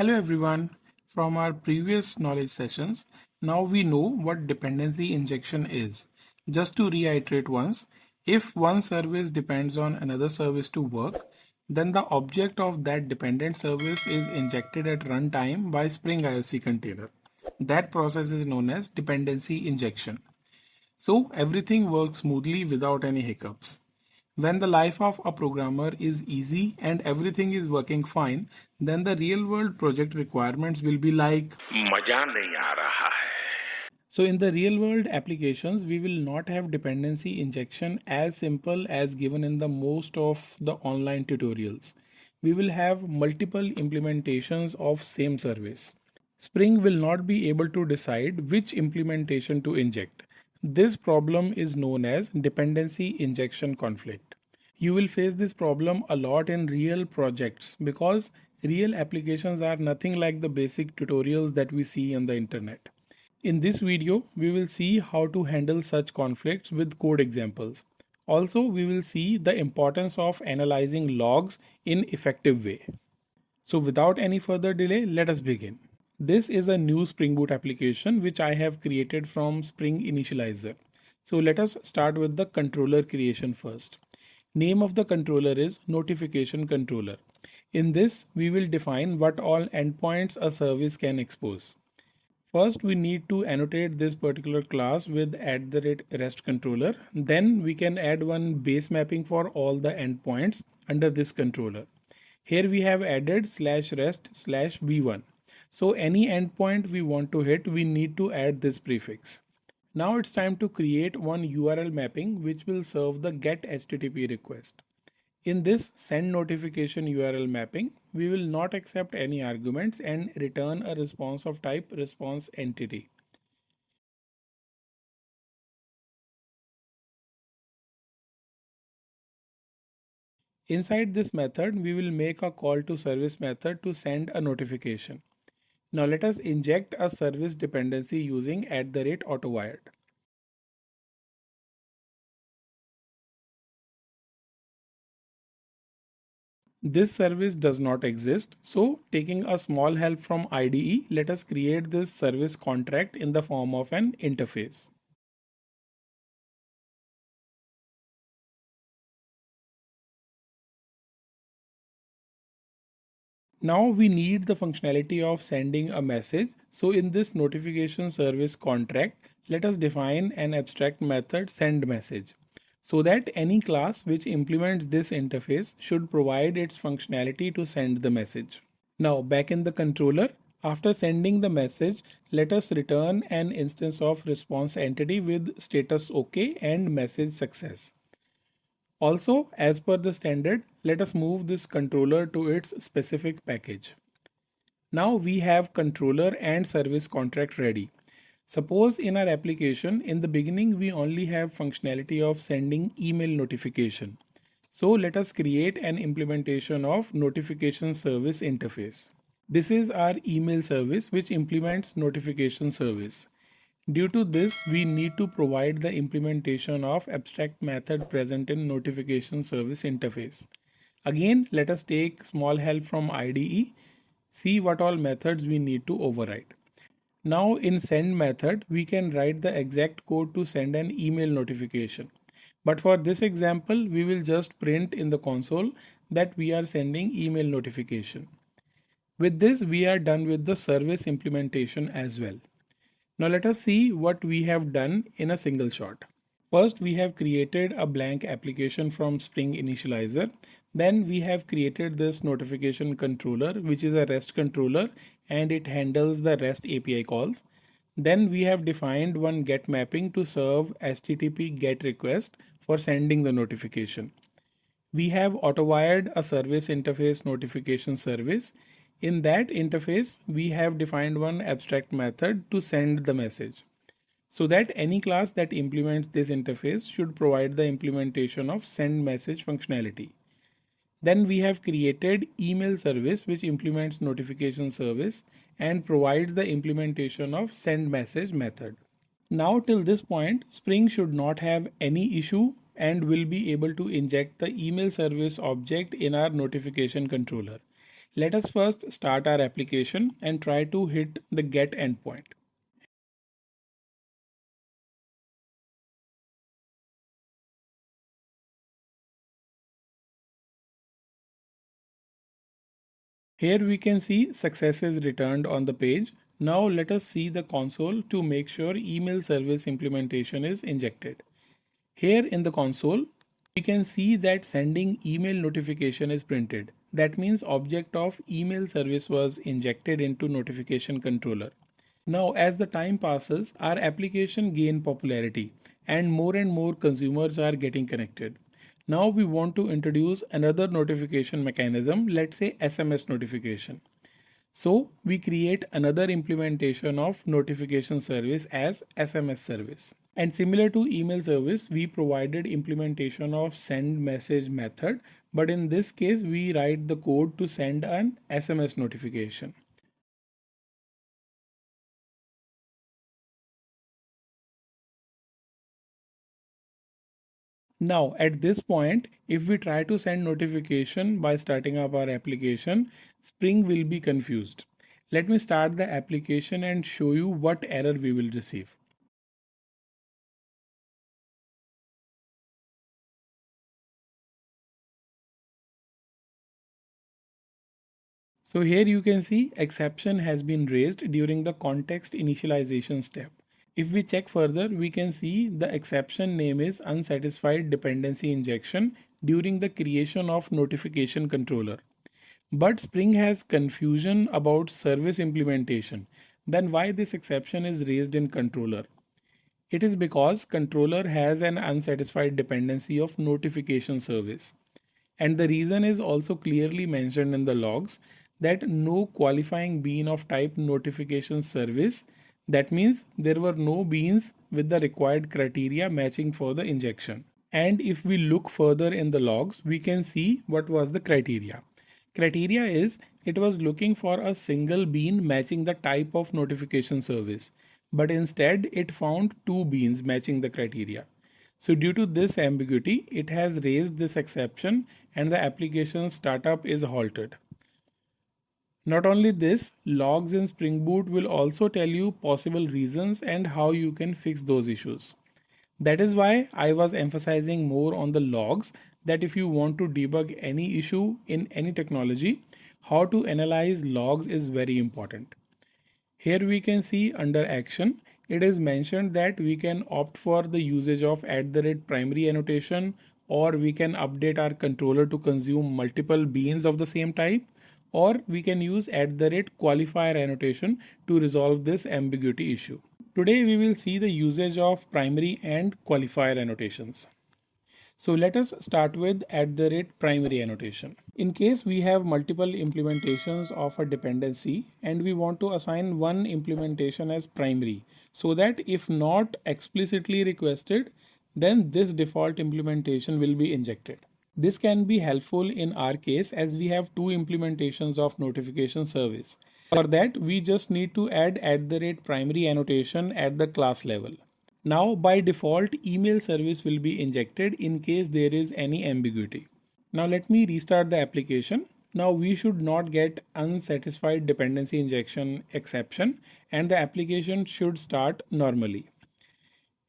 Hello everyone. From our previous knowledge sessions, now we know what dependency injection is. Just to reiterate once, if one service depends on another service to work, then the object of that dependent service is injected at runtime by Spring IOC container. That process is known as dependency injection. So everything works smoothly without any hiccups. When the life of a programmer is easy and everything is working fine, then the real world project requirements will be like मजा नहीं आ रहा है. so in the real world applications we will not have dependency injection as simple as given in the most of the online tutorials. We will have multiple implementations of same service. Spring will not be able to decide which implementation to inject. This problem is known as dependency injection conflict. You will face this problem a lot in real projects because real applications are nothing like the basic tutorials that we see on the internet. In this video, we will see how to handle such conflicts with code examples. Also, we will see the importance of analyzing logs in effective way. So without any further delay, let us begin. This is a new Spring Boot application which I have created from Spring Initializer. So let us start with the controller creation first. Name of the controller is notification controller. In this, we will define what all endpoints a service can expose. First, we need to annotate this particular class with @REST controller. Then we can add one base mapping for all the endpoints under this controller. Here we have added /rest/v1. So any endpoint we want to hit, we need to add this prefix. Now it's time to create one URL mapping which will serve the get HTTP request. In this send notification URL mapping, we will not accept any arguments and return a response of type response entity. Inside this method, we will make a call to service method to send a notification. Now let us inject a service dependency using @autowired. This service does not exist, so taking a small help from IDE, let us create this service contract in the form of an interface. Now we need the functionality of sending a message. So in this notification service contract, let us define an abstract method sendMessage so that any class which implements this interface should provide its functionality to send the message. Now back in the controller, after sending the message, let us return an instance of response entity with status OK and message success. Also, as per the standard, let us move this controller to its specific package. Now we have controller and service contract ready. Suppose in our application, in the beginning, we only have functionality of sending email notification. So let us create an implementation of notification service interface. This is our email service which implements notification service. Due to this, we need to provide the implementation of abstract method present in notification service interface. Again, let us take small help from IDE, see what all methods we need to override. Now in send method, we can write the exact code to send an email notification. But for this example, we will just print in the console that we are sending email notification. With this, we are done with the service implementation as well. Now let us see what we have done in a single shot. First, we have created a blank application from Spring Initializer. Then we have created this notification controller, which is a REST controller, and it handles the REST API calls. Then we have defined one get mapping to serve HTTP GET request for sending the notification. We have autowired a service interface notification service. In that interface, we have defined one abstract method to send the message, so that any class that implements this interface should provide the implementation of send message functionality. Then we have created email service which implements notification service and provides the implementation of send message method. Now till this point, Spring should not have any issue and will be able to inject the email service object in our notification controller. Let us first start our application and try to hit the get endpoint. Here we can see successes returned on the page. Now let us see the console to make sure email service implementation is injected. Here in the console, we can see that sending email notification is printed. That means object of email service was injected into notification controller. Now as the time passes, our application gain popularity and more consumers are getting connected. Now we want to introduce another notification mechanism, let's say SMS notification. So we create another implementation of notification service as SMS service. And similar to email service, we provided implementation of send message method, but in this case we write the code to send an SMS notification. Now at this point, if we try to send notification by starting up our application, Spring will be confused. Let me start the application and show you what error we will receive. So here you can see exception has been raised during the context initialization step. If we check further, we can see the exception name is unsatisfied dependency injection during the creation of notification controller. But Spring has confusion about service implementation. Then why this exception is raised in controller? It is because controller has an unsatisfied dependency of notification service. And the reason is also clearly mentioned in the logs that no qualifying bean of type notification service. That means there were no beans with the required criteria matching for the injection. And if we look further in the logs, we can see what was the criteria. Criteria is it was looking for a single bean matching the type of notification service, but instead it found two beans matching the criteria. So due to this ambiguity, it has raised this exception and the application startup is halted. Not only this, logs in Spring Boot will also tell you possible reasons and how you can fix those issues. That is why I was emphasizing more on the logs, that if you want to debug any issue in any technology, how to analyze logs is very important. Here we can see under action, it is mentioned that we can opt for the usage of @primary annotation, or we can update our controller to consume multiple beans of the same type, or we can use @qualifier annotation to resolve this ambiguity issue. Today we will see the usage of primary and qualifier annotations. So let us start with @primary annotation. In case we have multiple implementations of a dependency and we want to assign one implementation as primary, so that if not explicitly requested, then this default implementation will be injected. This can be helpful in our case as we have two implementations of notification service. For that, we just need to add @primary annotation at the class level. Now by default, email service will be injected in case there is any ambiguity. Now let me restart the application. Now we should not get unsatisfied dependency injection exception and the application should start normally.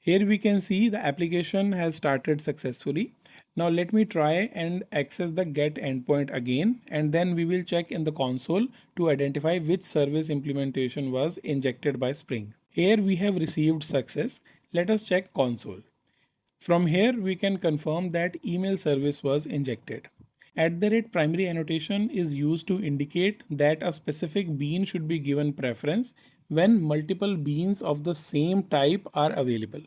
Here we can see the application has started successfully. Now let me try and access the get endpoint again, and then we will check in the console to identify which service implementation was injected by Spring. Here we have received success. Let us check console. From here we can confirm that email service was injected. @primary annotation is used to indicate that a specific bean should be given preference when multiple beans of the same type are available.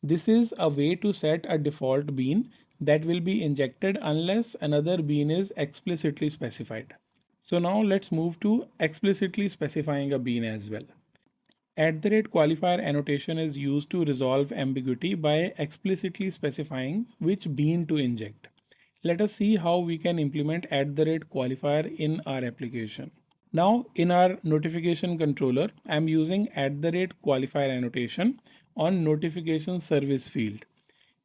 This is a way to set a default bean that will be injected unless another bean is explicitly specified. So now let's move to explicitly specifying a bean as well. @qualifier annotation is used to resolve ambiguity by explicitly specifying which bean to inject. Let us see how we can implement @qualifier in our application. Now in our notification controller, I'm using @qualifier annotation on notification service field.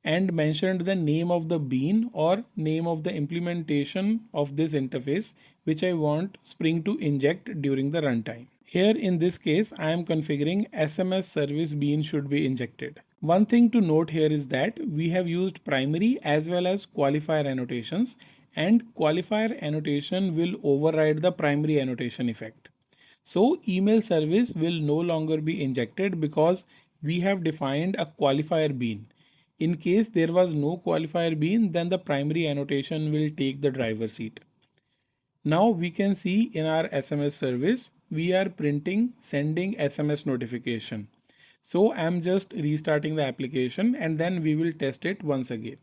and mentioned the name of the bean or name of the implementation of this interface which I want Spring to inject during the runtime. Here in this case, I am configuring SMS service bean should be injected. One thing to note here is that we have used primary as well as qualifier annotations, and qualifier annotation will override the primary annotation effect. So email service will no longer be injected because we have defined a qualifier bean. In case there was no qualifier bean, then the primary annotation will take the driver's seat. Now we can see in our SMS service, we are printing sending SMS notification. So I'm just restarting the application and then we will test it once again.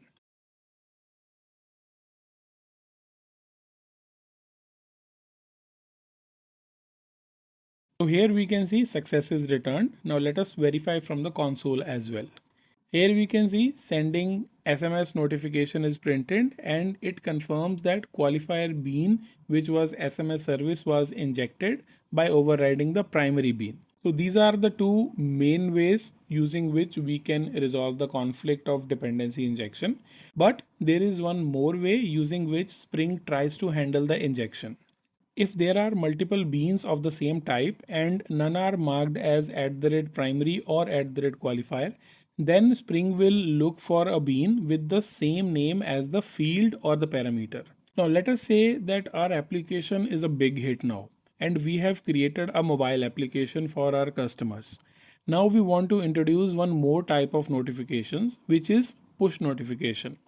So here we can see success is returned. Now let us verify from the console as well. Here we can see sending SMS notification is printed and it confirms that qualifier bean which was SMS service was injected by overriding the primary bean. So these are the two main ways using which we can resolve the conflict of dependency injection. But there is one more way using which Spring tries to handle the injection. If there are multiple beans of the same type and none are marked as @primary or @qualifier, then Spring will look for a bean with the same name as the field or the parameter. Now let us say that our application is a big hit now and we have created a mobile application for our customers. Now we want to introduce one more type of notifications, which is push notification.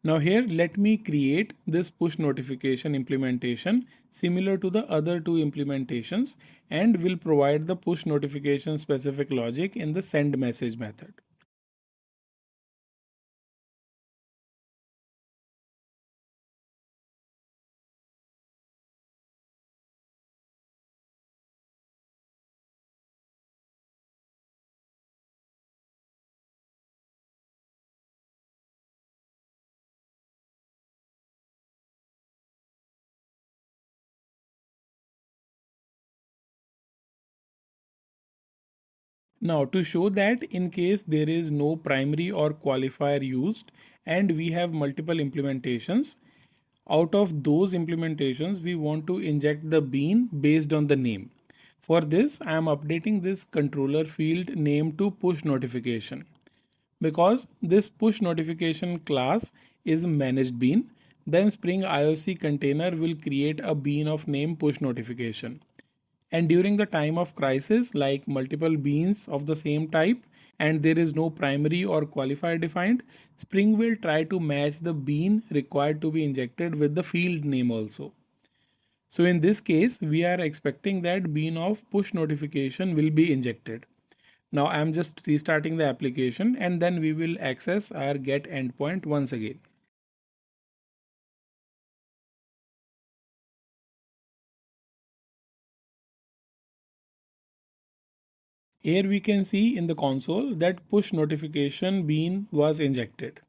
Now here let me create this push notification implementation similar to the other two implementations and will provide the push notification specific logic in the send message method. Now to show that in case there is no primary or qualifier used and we have multiple implementations, out of those implementations we want to inject the bean based on the name. For this I am updating this controller field name to push notification. Because this push notification class is managed bean, then Spring IOC container will create a bean of name push notification. And during the time of crisis, like multiple beans of the same type, and there is no primary or qualifier defined, Spring will try to match the bean required to be injected with the field name also. So in this case, we are expecting that bean of push notification will be injected. Now I'm just restarting the application and then we will access our get endpoint once again. Here we can see in the console that push notification bean was injected.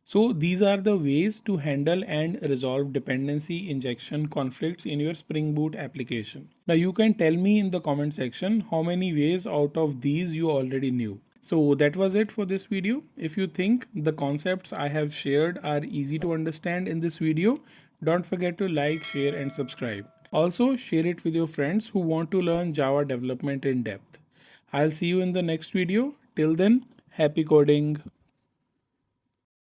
So these are the ways to handle and resolve dependency injection conflicts in your Spring Boot application. Now you can tell me in the comment section how many ways out of these you already knew. So that was it for this video. If you think the concepts I have shared are easy to understand in this video, don't forget to like, share and subscribe. Also share it with your friends who want to learn Java development in depth. I'll see you in the next video. Till then, happy coding.